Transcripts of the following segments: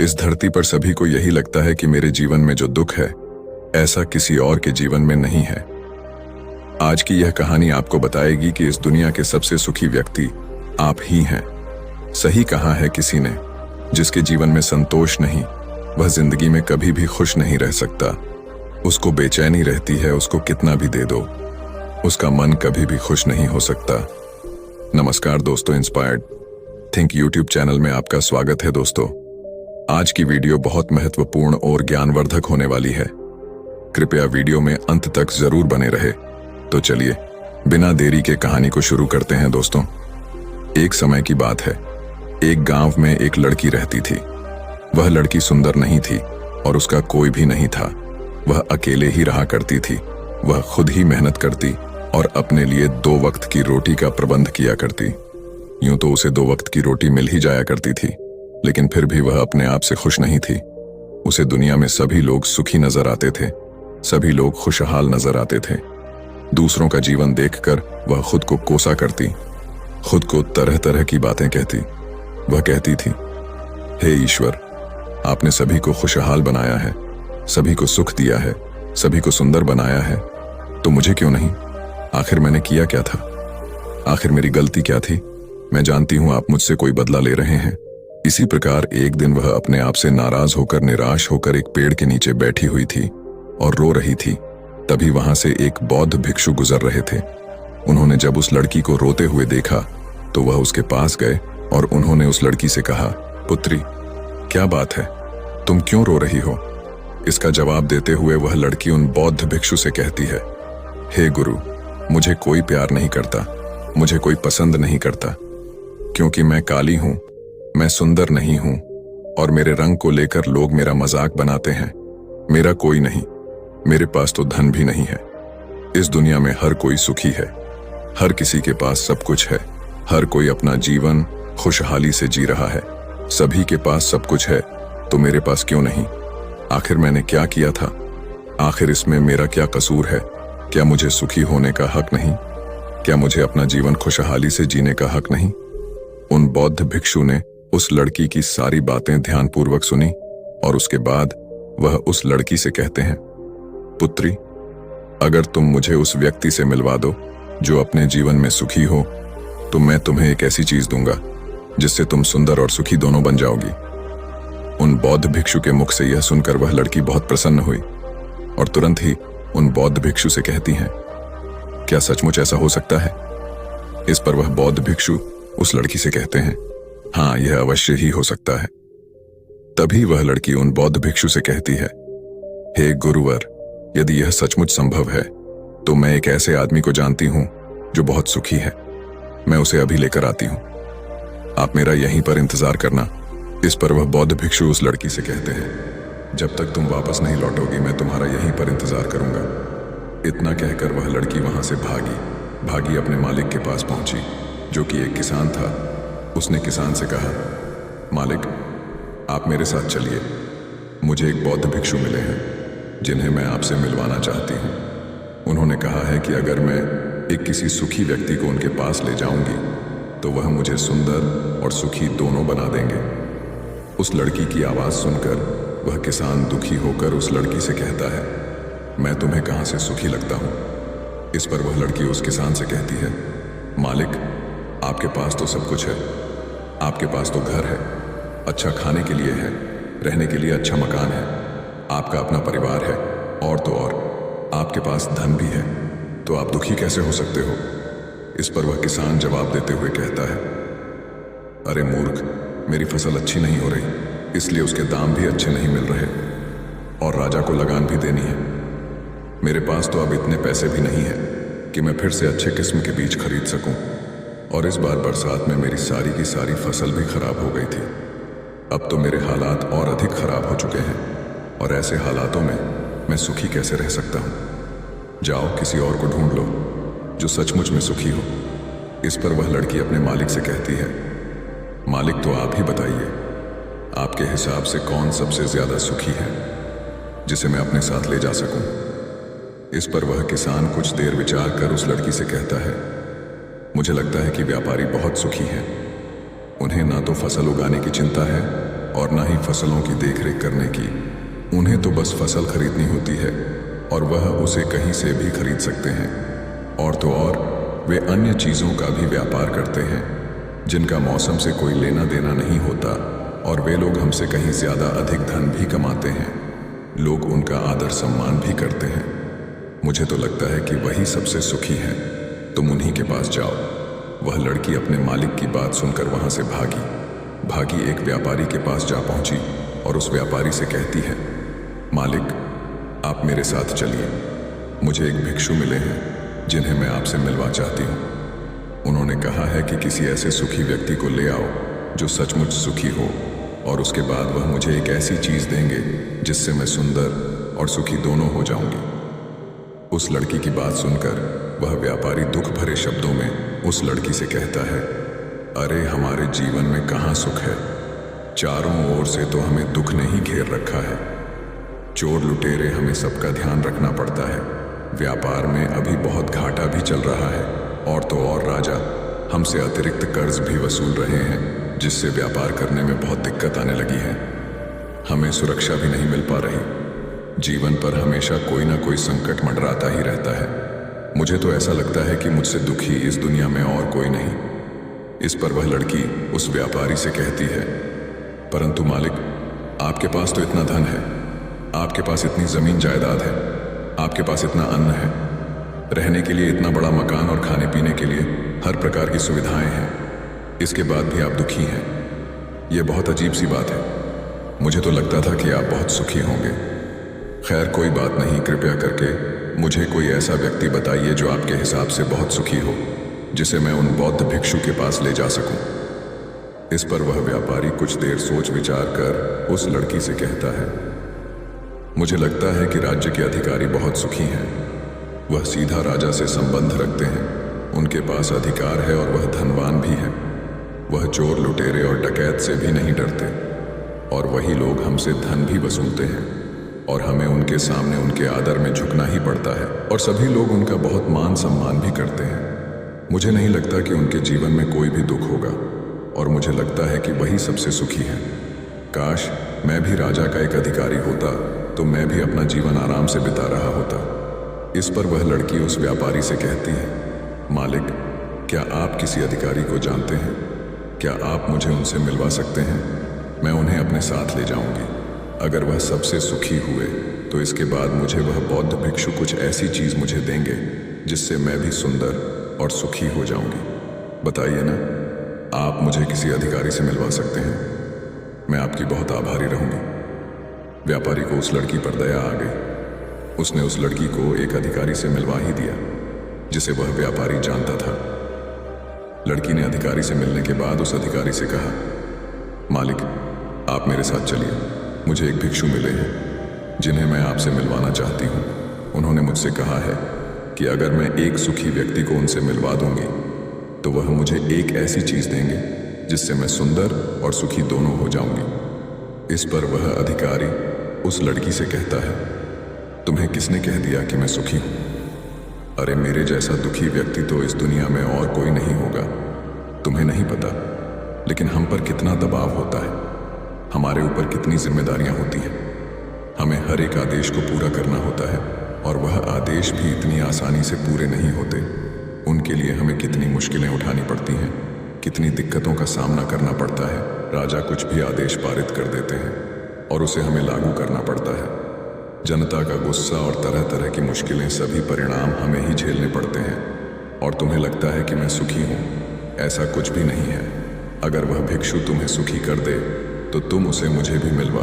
इस धरती पर सभी को यही लगता है कि मेरे जीवन में जो दुख है, ऐसा किसी और के जीवन में नहीं है। आज की यह कहानी आपको बताएगी कि इस दुनिया के सबसे सुखी व्यक्ति आप ही हैं। सही कहा है किसी ने, जिसके जीवन में संतोष नहीं, वह जिंदगी में कभी भी खुश नहीं रह सकता। उसको बेचैनी रहती है, उसको कितना भी दे दो, उसका मन कभी भी खुश नहीं हो सकता। नमस्कार दोस्तों, इंस्पायर्ड थिंक यूट्यूब चैनल में आपका स्वागत है। दोस्तों, आज की वीडियो बहुत महत्वपूर्ण और ज्ञानवर्धक होने वाली है। कृपया वीडियो में अंत तक जरूर बने रहे। तो चलिए बिना देरी के कहानी को शुरू करते हैं। दोस्तों, एक समय की बात है। एक गांव में एक लड़की रहती थी। वह लड़की सुंदर नहीं थी और उसका कोई भी नहीं था। वह अकेले ही रहा करती थी। वह खुद ही मेहनत करती और अपने लिए 2 वक्त की रोटी का प्रबंध किया करती। यूं तो उसे 2 वक्त की रोटी मिल ही जाया करती थी, लेकिन फिर भी वह अपने आप से खुश नहीं थी। उसे दुनिया में सभी लोग सुखी नजर आते थे, सभी लोग खुशहाल नजर आते थे। दूसरों का जीवन देखकर वह खुद को कोसा करती, खुद को तरह तरह की बातें कहती। वह कहती थी, हे ईश्वर, आपने सभी को खुशहाल बनाया है, सभी को सुख दिया है, सभी को सुंदर बनाया है, तो मुझे क्यों नहीं? आखिर मैंने किया क्या था? आखिर मेरी गलती क्या थी? मैं जानती हूं आप मुझसे कोई बदला ले रहे हैं। इसी प्रकार एक दिन वह अपने आप से नाराज होकर, निराश होकर एक पेड़ के नीचे बैठी हुई थी और रो रही थी। तभी वहां से एक बौद्ध भिक्षु गुजर रहे थे। उन्होंने जब उस लड़की को रोते हुए देखा तो वह उसके पास गए और उन्होंने उस लड़की से कहा, पुत्री, क्या बात है, तुम क्यों रो रही हो? इसका जवाब देते हुए वह लड़की उन बौद्ध भिक्षु से कहती है, हे गुरु, मुझे कोई प्यार नहीं करता, मुझे कोई पसंद नहीं करता, क्योंकि मैं काली हूं, मैं सुंदर नहीं हूं और मेरे रंग को लेकर लोग मेरा मजाक बनाते हैं। मेरा कोई नहीं, मेरे पास तो धन भी नहीं है। इस दुनिया में हर कोई सुखी है, हर किसी के पास सब कुछ है, हर कोई अपना जीवन खुशहाली से जी रहा है। सभी के पास सब कुछ है, तो मेरे पास क्यों नहीं? आखिर मैंने क्या किया था? आखिर इसमें मेरा क्या कसूर है? क्या मुझे सुखी होने का हक नहीं? क्या मुझे अपना जीवन खुशहाली से जीने का हक नहीं? उन बौद्ध भिक्षु ने उस लड़की की सारी बातें ध्यानपूर्वक सुनी और उसके बाद वह उस लड़की से कहते हैं, पुत्री, अगर तुम मुझे उस व्यक्ति से मिलवा दो जो अपने जीवन में सुखी हो, तो मैं तुम्हें एक ऐसी चीज दूंगा जिससे तुम सुंदर और सुखी दोनों बन जाओगी। उन बौद्ध भिक्षु के मुख से यह सुनकर वह लड़की बहुत प्रसन्न हुई और तुरंत ही उन बौद्ध भिक्षु से कहती हैं, क्या सचमुच ऐसा हो सकता है? इस पर वह बौद्ध भिक्षु उस लड़की से कहते हैं, हाँ, यह अवश्य ही हो सकता है। तभी वह लड़की उन बौद्ध भिक्षु से कहती है, हे गुरुवर, यदि यह सचमुच संभव है तो मैं एक ऐसे आदमी को जानती हूं जो बहुत सुखी है। मैं उसे अभी लेकर आती हूं, आप मेरा यहीं पर इंतजार करना। इस पर वह बौद्ध भिक्षु उस लड़की से कहते हैं, जब तक तुम वापस नहीं लौटोगी मैं तुम्हारा यहीं पर इंतजार करूंगा। इतना कहकर वह लड़की वहां से भागी अपने मालिक के पास पहुंची, जो कि एक किसान था। उसने किसान से कहा, मालिक, आप मेरे साथ चलिए, मुझे एक बौद्ध भिक्षु मिले हैं जिन्हें मैं आपसे मिलवाना चाहती हूँ। उन्होंने कहा है कि अगर मैं एक किसी सुखी व्यक्ति को उनके पास ले जाऊंगी तो वह मुझे सुंदर और सुखी दोनों बना देंगे। उस लड़की की आवाज सुनकर वह किसान दुखी होकर उस लड़की से कहता है, मैं तुम्हें कहाँ से सुखी लगता हूँ? इस पर वह लड़की उस किसान से कहती है, मालिक, आपके पास तो सब कुछ है, आपके पास तो घर है, अच्छा खाने के लिए है, रहने के लिए अच्छा मकान है, आपका अपना परिवार है, और तो और आपके पास धन भी है, तो आप दुखी कैसे हो सकते हो? इस पर वह किसान जवाब देते हुए कहता है, अरे मूर्ख, मेरी फसल अच्छी नहीं हो रही, इसलिए उसके दाम भी अच्छे नहीं मिल रहे और राजा को लगान भी देनी है। मेरे पास तो अब इतने पैसे भी नहीं है कि मैं फिर से अच्छे किस्म के बीज खरीद सकूं, और इस बार बरसात में मेरी सारी की सारी फसल भी खराब हो गई थी। अब तो मेरे हालात और अधिक खराब हो चुके हैं और ऐसे हालातों में मैं सुखी कैसे रह सकता हूँ? जाओ किसी और को ढूंढ लो जो सचमुच में सुखी हो। इस पर वह लड़की अपने मालिक से कहती है, मालिक, तो आप ही बताइए, आपके हिसाब से कौन सबसे ज्यादा सुखी है जिसे मैं अपने साथ ले जा सकूं? इस पर वह किसान कुछ देर विचार कर उस लड़की से कहता है, मुझे लगता है कि व्यापारी बहुत सुखी हैं। उन्हें ना तो फसल उगाने की चिंता है और ना ही फसलों की देखरेख करने की। उन्हें तो बस फसल खरीदनी होती है और वह उसे कहीं से भी खरीद सकते हैं। और तो और वे अन्य चीज़ों का भी व्यापार करते हैं जिनका मौसम से कोई लेना देना नहीं होता, और वे लोग हमसे कहीं ज़्यादा अधिक धन भी कमाते हैं। लोग उनका आदर सम्मान भी करते हैं। मुझे तो लगता है कि वही सबसे सुखी हैं। तुम उन्हीं के पास जाओ। वह लड़की अपने मालिक की बात सुनकर वहां से भागी एक व्यापारी के पास जा पहुंची और उस व्यापारी से कहती है, मालिक, आप मेरे साथ चलिए। मुझे एक भिक्षु मिले हैं जिन्हें मैं आपसे मिलवा चाहती हूँ। उन्होंने कहा है कि किसी ऐसे सुखी व्यक्ति को ले आओ जो सचमुच सुखी हो, और उसके बाद वह मुझे एक ऐसी चीज़ देंगे जिससे मैं सुंदर और सुखी दोनों हो जाऊंगी। उस लड़की की बात सुनकर वह व्यापारी दुख भरे शब्दों में उस लड़की से कहता है, अरे हमारे जीवन में कहाँ सुख है? चारों ओर से तो हमें दुख ने ही घेर रखा है। चोर लुटेरे हमें सबका ध्यान रखना पड़ता है। व्यापार में अभी बहुत घाटा भी चल रहा है, और तो और राजा हमसे अतिरिक्त कर्ज भी वसूल रहे हैं, जिससे व्यापार करने में बहुत दिक्कत आने लगी है। हमें सुरक्षा भी नहीं मिल पा रही। जीवन पर हमेशा कोई ना कोई संकट मंडराता ही रहता है। मुझे तो ऐसा लगता है कि मुझसे दुखी इस दुनिया में और कोई नहीं। इस पर वह लड़की उस व्यापारी से कहती है, परंतु मालिक, आपके पास तो इतना धन है, आपके पास इतनी जमीन जायदाद है, आपके पास इतना अन्न है, रहने के लिए इतना बड़ा मकान और खाने पीने के लिए हर प्रकार की सुविधाएं हैं, इसके बाद भी आप दुखी हैं। यह बहुत अजीब सी बात है। मुझे तो लगता था कि आप बहुत सुखी होंगे। खैर कोई बात नहीं, कृपया करके मुझे कोई ऐसा व्यक्ति बताइए जो आपके हिसाब से बहुत सुखी हो, जिसे मैं उन बौद्ध भिक्षु के पास ले जा सकूं। इस पर वह व्यापारी कुछ देर सोच विचार कर उस लड़की से कहता है, मुझे लगता है कि राज्य के अधिकारी बहुत सुखी हैं। वह सीधा राजा से संबंध रखते हैं, उनके पास अधिकार है और वह धनवान भी है। वह चोर लुटेरे और डकैत से भी नहीं डरते, और वही लोग हमसे धन भी वसूलते हैं, और हमें उनके सामने उनके आदर में झुकना ही पड़ता है, और सभी लोग उनका बहुत मान सम्मान भी करते हैं। मुझे नहीं लगता कि उनके जीवन में कोई भी दुख होगा, और मुझे लगता है कि वही सबसे सुखी है। काश मैं भी राजा का एक अधिकारी होता तो मैं भी अपना जीवन आराम से बिता रहा होता। इस पर वह लड़की उस व्यापारी से कहती है, मालिक, क्या आप किसी अधिकारी को जानते हैं? क्या आप मुझे उनसे मिलवा सकते हैं? मैं उन्हें अपने साथ ले जाऊंगी। अगर वह सबसे सुखी हुए तो इसके बाद मुझे वह बौद्ध भिक्षु कुछ ऐसी चीज मुझे देंगे जिससे मैं भी सुंदर और सुखी हो जाऊंगी। बताइए ना, आप मुझे किसी अधिकारी से मिलवा सकते हैं? मैं आपकी बहुत आभारी रहूंगी। व्यापारी को उस लड़की पर दया आ गई। उसने उस लड़की को एक अधिकारी से मिलवा ही दिया जिसे वह व्यापारी जानता था। लड़की ने अधिकारी से मिलने के बाद उस अधिकारी से कहा, मालिक, आप मेरे साथ चलिए। मुझे एक भिक्षु मिले हैं जिन्हें मैं आपसे मिलवाना चाहती हूँ। उन्होंने मुझसे कहा है कि अगर मैं एक सुखी व्यक्ति को उनसे मिलवा दूंगी तो वह मुझे एक ऐसी चीज देंगे जिससे मैं सुंदर और सुखी दोनों हो जाऊंगी। इस पर वह अधिकारी उस लड़की से कहता है, तुम्हें किसने कह दिया कि मैं सुखी हूं? अरे मेरे जैसा दुखी व्यक्ति तो इस दुनिया में और कोई नहीं होगा। तुम्हें नहीं पता, लेकिन हम पर कितना दबाव होता है, हमारे ऊपर कितनी जिम्मेदारियां होती हैं। हमें हर एक आदेश को पूरा करना होता है, और वह आदेश भी इतनी आसानी से पूरे नहीं होते। उनके लिए हमें कितनी मुश्किलें उठानी पड़ती हैं, कितनी दिक्कतों का सामना करना पड़ता है। राजा कुछ भी आदेश पारित कर देते हैं और उसे हमें लागू करना पड़ता है। जनता का गुस्सा और तरह तरह की मुश्किलें, सभी परिणाम हमें ही झेलने पड़ते हैं। और तुम्हें लगता है कि मैं सुखी हूँ, ऐसा कुछ भी नहीं है। अगर वह भिक्षु तुम्हें सुखी कर दे तो तुम उसे मुझे भी मिलवा।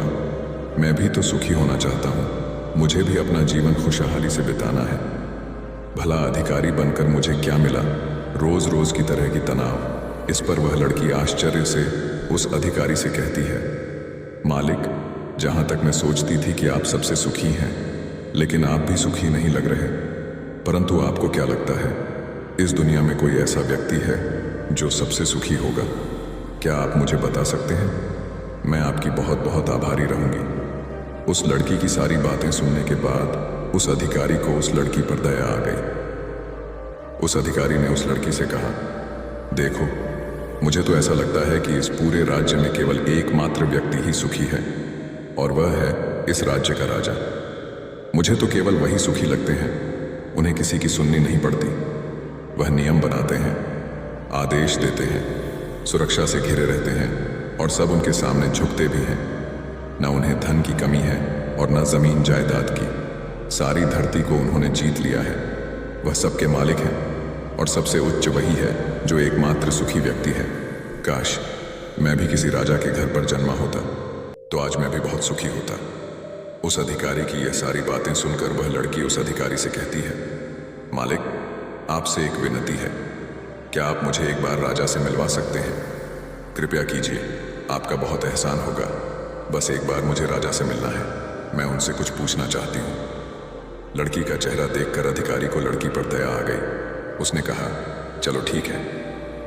मैं भी तो सुखी होना चाहता हूँ, मुझे भी अपना जीवन खुशहाली से बिताना है। भला अधिकारी बनकर मुझे क्या मिला? रोज रोज की तरह की तनाव। इस पर वह लड़की आश्चर्य से उस अधिकारी से कहती है, मालिक, जहां तक मैं सोचती थी कि आप सबसे सुखी हैं, लेकिन आप भी सुखी नहीं लग रहे। परंतु आपको क्या लगता है, इस दुनिया में कोई ऐसा व्यक्ति है जो सबसे सुखी होगा? क्या आप मुझे बता सकते हैं? मैं आपकी बहुत बहुत आभारी रहूंगी। उस लड़की की सारी बातें सुनने के बाद उस अधिकारी को उस लड़की पर दया आ गई। उस अधिकारी ने उस लड़की से कहा, देखो, मुझे तो ऐसा लगता है कि इस पूरे राज्य में केवल एकमात्र व्यक्ति ही सुखी है, और वह है इस राज्य का राजा। मुझे तो केवल वही सुखी लगते हैं, उन्हें किसी की सुननी नहीं पड़ती। वह नियम बनाते हैं, आदेश देते हैं, सुरक्षा से घिरे रहते हैं और सब उनके सामने झुकते भी हैं। न उन्हें धन की कमी है और न जमीन जायदाद की। सारी धरती को उन्होंने जीत लिया है। वह सबके मालिक हैं और सबसे उच्च वही है जो एकमात्र सुखी व्यक्ति है। काश मैं भी किसी राजा के घर पर जन्मा होता तो आज मैं भी बहुत सुखी होता। उस अधिकारी की यह सारी बातें सुनकर वह लड़की उस अधिकारी से कहती है, मालिक, आपसे एक विनती है, क्या आप मुझे एक बार राजा से मिलवा सकते हैं? कृपया कीजिए, आपका बहुत एहसान होगा। बस एक बार मुझे राजा से मिलना है, मैं उनसे कुछ पूछना चाहती हूँ। लड़की का चेहरा देखकर अधिकारी को लड़की पर दया आ गई। उसने कहा, चलो ठीक है,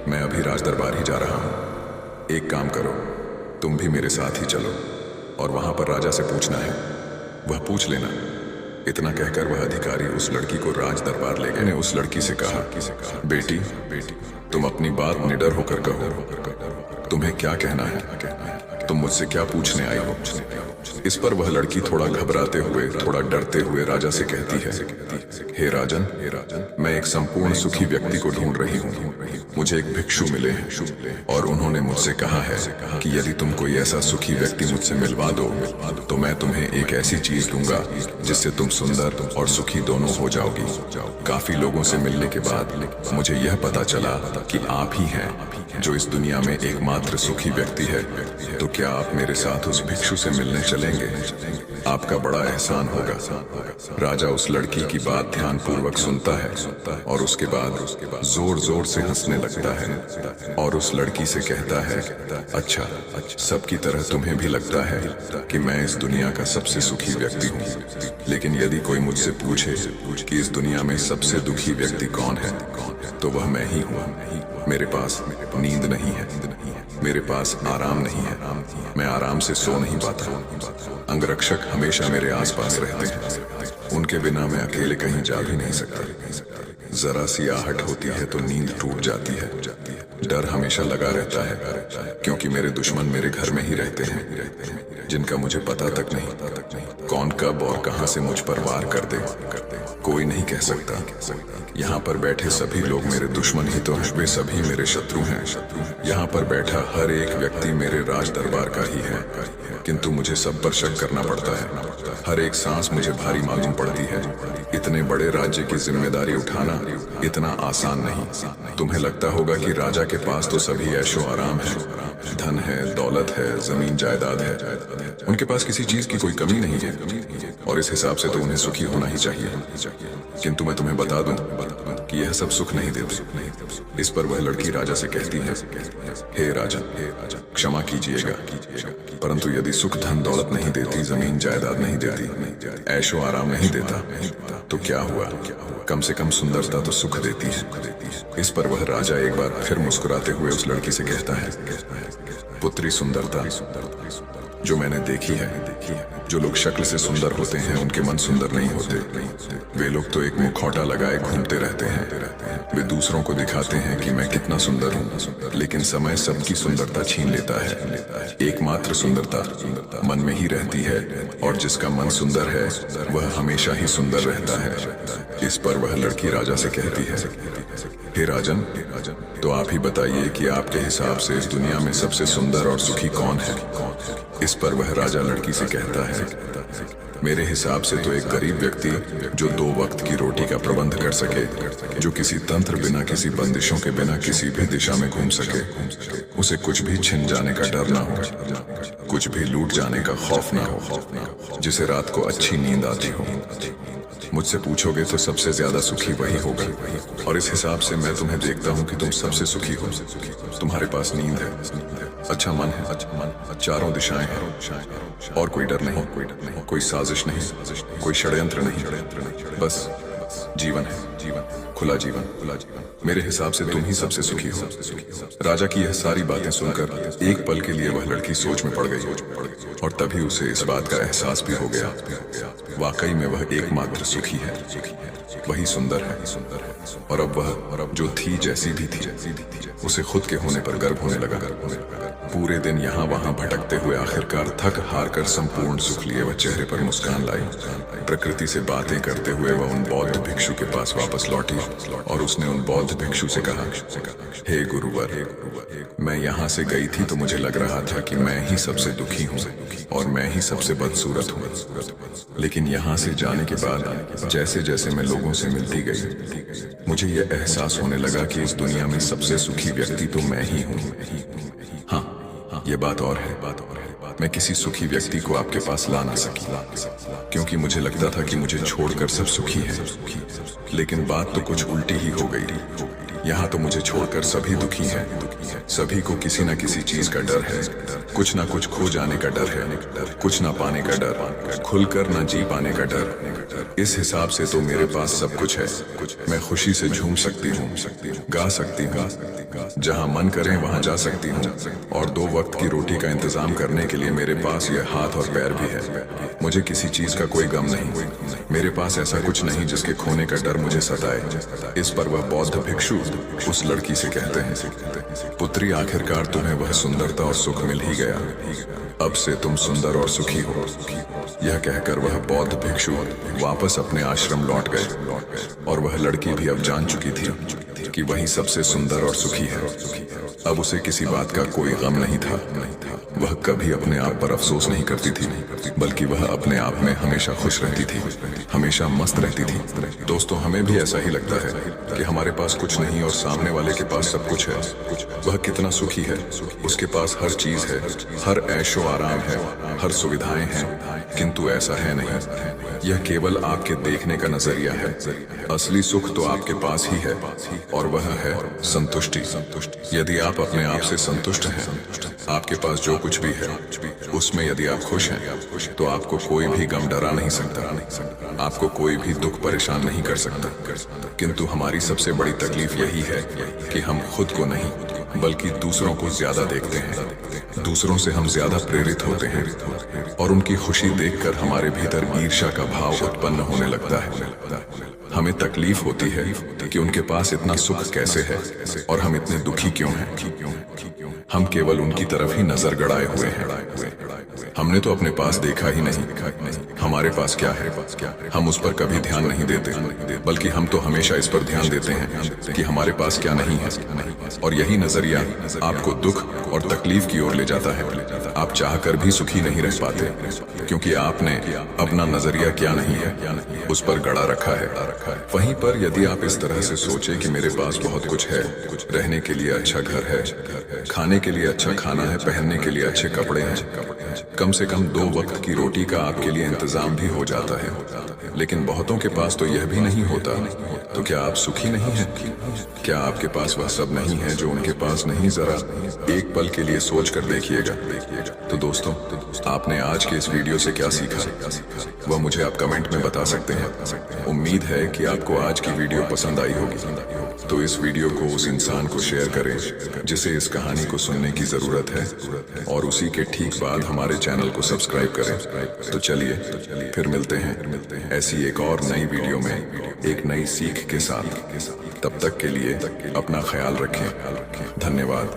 मैं अभी राज दरबार ही जा रहा हूँ। एक काम करो, तुम भी मेरे साथ ही चलो और वहां पर राजा से पूछना है, वह पूछ लेना। इतना कहकर वह अधिकारी उस लड़की को राज दरबार ले गए। ने उस लड़की से कहा, बेटी, तुम अपनी बात निडर होकर कहो, तुम्हें क्या कहना है, तुम मुझसे क्या पूछने आई हो? इस पर वह लड़की थोड़ा घबराते हुए, थोड़ा डरते हुए राजा से कहती है, हे राजन, मैं एक संपूर्ण सुखी व्यक्ति को ढूंढ रही हूँ। मुझे एक भिक्षु मिले हैं और उन्होंने मुझसे कहा है कि यदि तुम कोई ऐसा सुखी व्यक्ति मुझसे मिलवा दो तो मैं तुम्हें एक ऐसी चीज दूंगा जिससे तुम सुंदर और सुखी दोनों हो जाओगी। काफी लोगों से मिलने के बाद मुझे यह पता चला कि आप ही हैं जो इस दुनिया में एकमात्र सुखी व्यक्ति है। तो क्या आप मेरे साथ उस भिक्षु से मिलने चलेंगे? आपका बड़ा एहसान होगा। राजा उस लड़की की बात ध्यान पूर्वक सुनता है और उसके बाद जोर जोर से हंसने लगता है और उस लड़की से कहता है, अच्छा, सबकी तरह तुम्हें भी लगता है कि मैं इस दुनिया का सबसे सुखी व्यक्ति हूँ, लेकिन यदि कोई मुझसे पूछे कि इस दुनिया में सबसे दुखी व्यक्ति कौन है तो वह मैं ही हूँ। मेरे पास नींद नहीं है, मेरे पास आराम नहीं है, मैं आराम से सो नहीं पाता। अंगरक्षक हमेशा मेरे आसपास रहते हैं, उनके बिना मैं अकेले कहीं जा भी नहीं सकता। जरा सी आहट होती है तो नींद टूट जाती है। डर हमेशा लगा रहता है क्योंकि मेरे दुश्मन मेरे घर में ही रहते हैं, जिनका मुझे पता तक नहीं कौन कब और कहां से मुझ पर वार कर दे, कोई नहीं कह सकता। यहाँ पर बैठे सभी लोग मेरे दुश्मन ही तो हैं, वे सभी मेरे शत्रु हैं। यहाँ पर बैठा हर एक व्यक्ति मेरे राज दरबार का ही है, किंतु मुझे सब पर शक करना पड़ता है। हर एक सांस मुझे भारी मालूम पड़ती है। इतने बड़े राज्य की जिम्मेदारी उठाना इतना आसान नहीं। तुम्हें लगता होगा कि राजा के पास तो सभी ऐशो आराम है, धन है, दौलत है, जमीन जायदाद है, उनके पास किसी चीज की कोई कमी नहीं है और इस हिसाब से तो उन्हें सुखी होना ही चाहिए। किंतु मैं तुम्हें बता दूं कि यह सब सुख नहीं देते। इस पर वह लड़की राजा से कहती है, हे राजा, क्षमा कीजिएगा, परंतु यदि सुख धन दौलत नहीं देती, जमीन जायदाद नहीं देती, ऐशो आराम नहीं देता तो क्या हुआ? कम से कम सुंदरता तो सुख देती है। इस पर वह राजा एक बार फिर मुस्कुराते हुए उस लड़की से कहता है, पुत्री, सुंदरता जो मैंने देखी है, जो लोग शक्ल से सुंदर होते हैं उनके मन सुंदर नहीं होते। वे लोग तो एक मुखौटा लगाए घूमते रहते हैं। वे दूसरों को दिखाते हैं कि मैं कितना सुंदर हूँ, लेकिन समय सबकी सुंदरता छीन लेता है। एकमात्र सुंदरता मन में ही रहती है और जिसका मन सुंदर है वह हमेशा ही सुंदर रहता है। इस पर वह लड़की राजा से कहती है, हे राजन, तो आप ही बताइए कि आपके हिसाब से इस दुनिया में सबसे सुंदर और सुखी कौन है? इस पर वह राजा लड़की से कहता है, मेरे हिसाब से तो एक गरीब व्यक्ति जो 2 वक्त की रोटी का प्रबंध कर सके, जो किसी तंत्र बिना, किसी बंदिशों के बिना किसी भी दिशा में घूम सके, उसे कुछ भी छिन जाने का डर ना हो, कुछ भी लूट जाने का खौफ ना हो, जिसे रात को अच्छी नींद आती हो। मुझसे पूछोगे तो सबसे ज्यादा सुखी वही होगा और इस हिसाब से मैं तुम्हें देखता हूँ कि तुम सबसे सुखी हो। तुम्हारे पास नींद है, अच्छा मन है, चारों दिशाएं हैं और कोई डर नहीं, कोई साजिश नहीं, कोई षड्यंत्र नहीं, बस जीवन है, खुला जीवन। मेरे हिसाब से तुम ही सबसे सुखी हो। राजा की यह सारी बातें सुनकर एक पल के लिए वह लड़की सोच में पड़ गई और तभी उसे इस बात का एहसास भी हो गया, वाकई में वह एकमात्र सुखी है। वही सुंदर है। और अब वह जो थी जैसी भी थी, उसे खुद के होने पर गर्व होने लगा। पूरे दिन यहाँ वहाँ भटकते हुए आखिरकार थक हार कर संपूर्ण सुख लिए वह चेहरे पर मुस्कान लाई। प्रकृति से बातें करते हुए वह उन बौद्ध भिक्षु के पास वापस लौटी और उसने उन बौद्ध भिक्षु से कहा, हे गुरुवर, मैं यहाँ से गई थी तो मुझे लग रहा था कि मैं ही सबसे दुखी हूँ और मैं ही सबसे बदसूरत हूँ। लेकिन यहाँ से जाने के बाद जैसे जैसे मैं लोगों से मिलती गई, मुझे यह एहसास होने लगा कि इस दुनिया में सबसे सुखी व्यक्ति तो मैं ही हूँ। हाँ, ये बात और है, मैं किसी सुखी व्यक्ति को आपके पास ला ना सकी, क्योंकि मुझे लगता था कि मुझे छोड़कर सब सुखी हैं। लेकिन बात तो कुछ उल्टी ही हो गई। यहाँ तो मुझे छोड़कर सभी दुखी हैं। सभी को किसी न किसी चीज का डर है, कुछ ना कुछ खो जाने का डर है, कुछ ना पाने का डर, खुलकर ना जी पाने का डर। इस हिसाब से तो मेरे पास सब कुछ है। मैं खुशी से झूम सकती हूँ, गा सकती हूँ, जहाँ मन करे वहाँ जा सकती हूँ, और 2 वक्त की रोटी का इंतजाम करने के लिए मेरे पास ये हाथ और पैर भी है। मुझे किसी चीज का कोई गम नहीं। मेरे पास ऐसा कुछ नहीं जिसके खोने का डर मुझे सताए। इस पर वह बौद्ध भिक्षु उस लड़की से कहते हैं, पुत्री, आखिरकार तुम्हें वह सुंदरता और सुख मिल ही गया। अब से तुम सुंदर और सुखी हो। यह कहकर वह बौद्ध भिक्षु वापस अपने आश्रम लौट गए और वह लड़की भी अब जान चुकी थी कि वही सबसे सुंदर और सुखी है। अब उसे किसी बात का कोई गम नहीं था। वह कभी अपने आप पर अफसोस नहीं करती थी, बल्कि वह अपने आप में हमेशा खुश रहती थी, हमेशा मस्त रहती थी। दोस्तों, हमें भी ऐसा ही लगता है कि हमारे पास कुछ नहीं और सामने वाले के पास सब कुछ है। वह कितना सुखी है, उसके पास हर चीज है, हर ऐशो आराम है, हर सुविधाएं हैं, किंतु ऐसा है नहीं। यह केवल आपके देखने का नजरिया है। असली सुख तो आपके पास ही है, और वह है संतुष्टि। यदि आप अपने आप से संतुष्ट हैं, आपके पास जो कुछ भी है उसमें यदि आप खुश हैं, तो आपको कोई भी गम डरा नहीं सकता, आपको कोई भी दुख परेशान नहीं कर सकता। किंतु हमारी सबसे बड़ी तकलीफ यही है कि हम खुद को नहीं बल्कि दूसरों को ज्यादा देखते हैं। दूसरों से हम ज्यादा प्रेरित होते हैं और उनकी खुशी देखकर हमारे भीतर ईर्ष्या का भाव उत्पन्न होने लगता है। हमें तकलीफ होती है कि उनके पास इतना सुख कैसे है और हम इतने दुखी क्यों हैं। हम केवल उनकी तरफ ही नजर गड़ाए हुए हैं। हमने तो अपने पास देखा ही नहीं हमारे पास क्या है। हम उस पर कभी ध्यान नहीं देते, बल्कि हम तो हमेशा इस पर ध्यान देते हैं कि हमारे पास क्या नहीं है। और यही नजरिया आपको दुख और तकलीफ की ओर ले जाता है। आप चाहकर भी सुखी नहीं रह पाते, क्योंकि आपने अपना नजरिया क्या नहीं है उस पर गड़ा रखा है। वहीं पर यदि आप इस तरह से सोचे कि मेरे पास बहुत कुछ है, रहने के लिए अच्छा घर है, खाने के लिए अच्छा खाना है, पहनने के लिए अच्छे कपड़े हैं, कम से कम 2 वक्त की रोटी का आपके लिए इंतजाम भी हो जाता है, लेकिन बहुतों के पास तो यह भी नहीं होता, तो क्या आप सुखी नहीं हैं? क्या आपके पास वह सब नहीं है जो उनके पास नहीं? जरा एक पल के लिए सोच कर देखिएगा। तो दोस्तों, आपने आज के इस वीडियो से क्या सीखा, वह मुझे आप कमेंट में बता सकते हैं। उम्मीद है कि आपको आज की वीडियो पसंद आई होगी। तो इस वीडियो को उस इंसान को शेयर करें जिसे इस कहानी को सुनने की जरूरत है, और उसी के ठीक बाद हमारे चैनल को सब्सक्राइब करें। तो चलिए फिर मिलते हैं ऐसी एक और नई वीडियो में एक नई सीख के साथ। तब तक के लिए अपना ख्याल रखें। धन्यवाद।